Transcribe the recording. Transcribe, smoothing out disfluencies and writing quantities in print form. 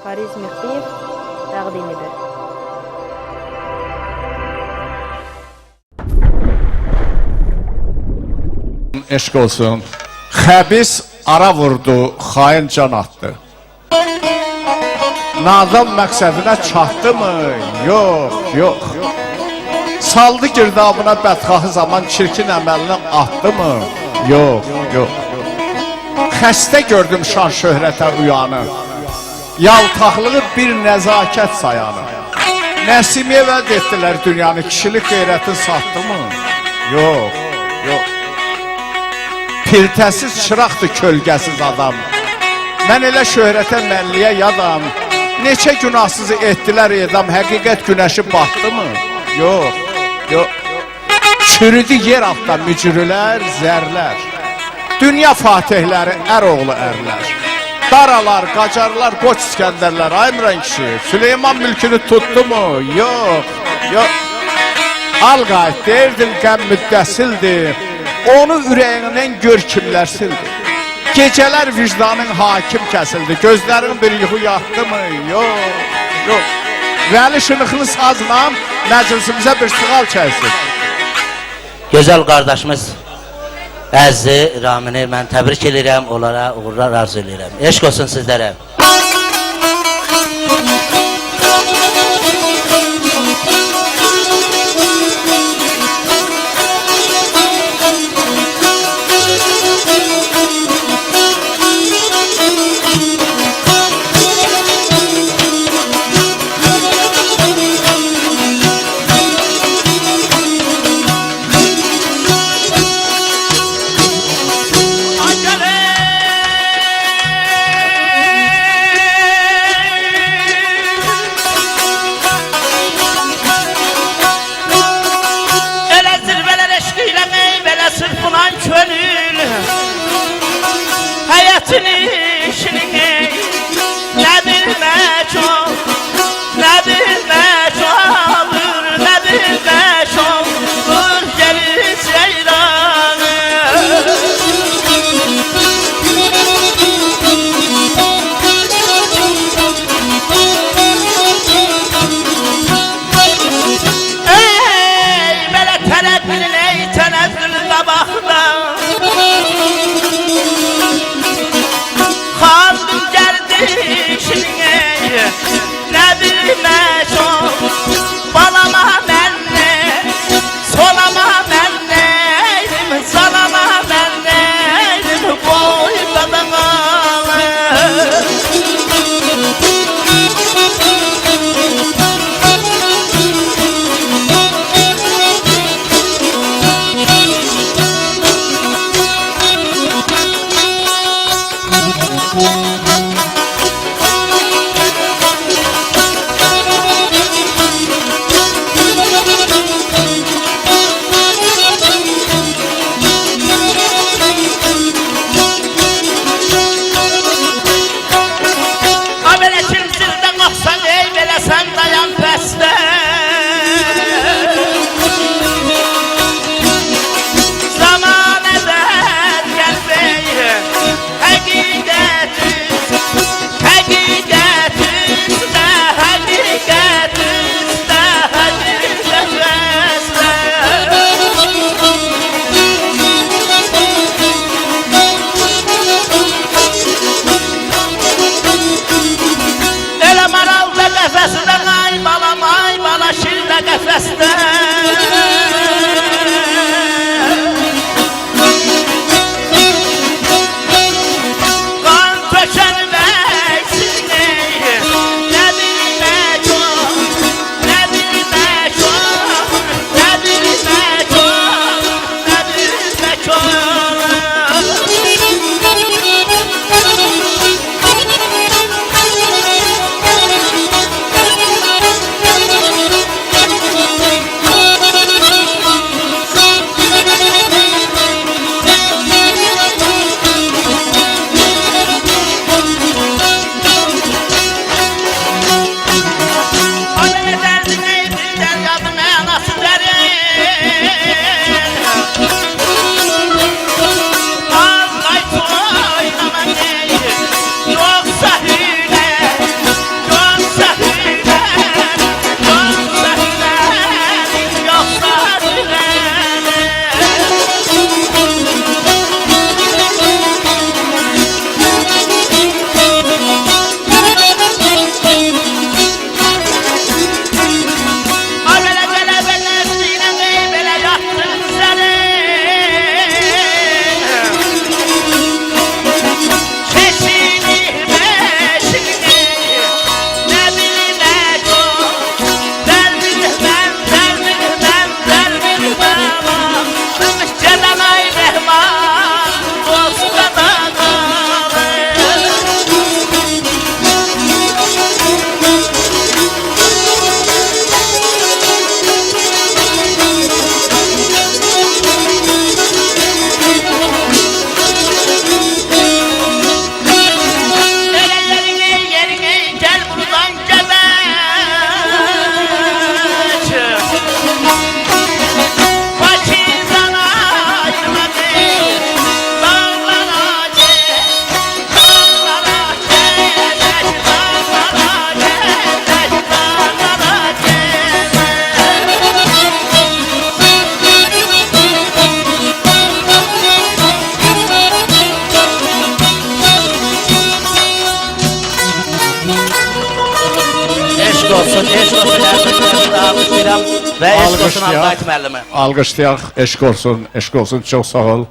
Fariz Mehdiyev təqdim edir. Eşq olsun. Xəbis ara vurdu, xain can attı. Nadan məqsədinə çatdı mı? Yox, yox. Saldı girdabına bədxahı zaman çirkin əməlini atdı mı? Yox, yox. Xəstə gördüm şan şöhrətə uyanı. Yaltaqlığı bir nəzakət sayanı. Nəsimiyə vəd etdilər dünyanı, kişilik qeyrəti satdı mı? Yox, yox. Pirtəsiz çıraqdır kölgəsiz adam. Mən elə şöhrətə mənliyə yadam. Neçə günahsızı etdilər edam, həqiqət günəşi batdı mı? Yox, yox. Çürüdü yer altda mücrülər, zərlər. Dünya fatihləri, əroğlu ərlər. Daralar, qacarlar, qoç İskəndərlər, Aymran kişi, Süleyman mülkünü tutdu mu? Yox, yox. Al-qayt deyirdim, qəm müddəsildir. Onu ürəyindən gör kimlər sildi. Gecələr vicdanın hakim kəsildi. Gözlərin bir yuxu yatdı mı? Yox, yox. Vəli şınıqlı sazla məclisimizə bir sığal çəksin. Gözəl qardaşımız Əzzi Ramini mən təbrik edirəm, onlara uğurlar arzu edirəm. Eşq olsun sizlərə. eşq olsun Ərzəli də alqışlayıram və eşq olsun Alqışlayaq. Albayt müəllimi. Alqışlayaq, eşq olsun, eşq olsun, çox sağ ol.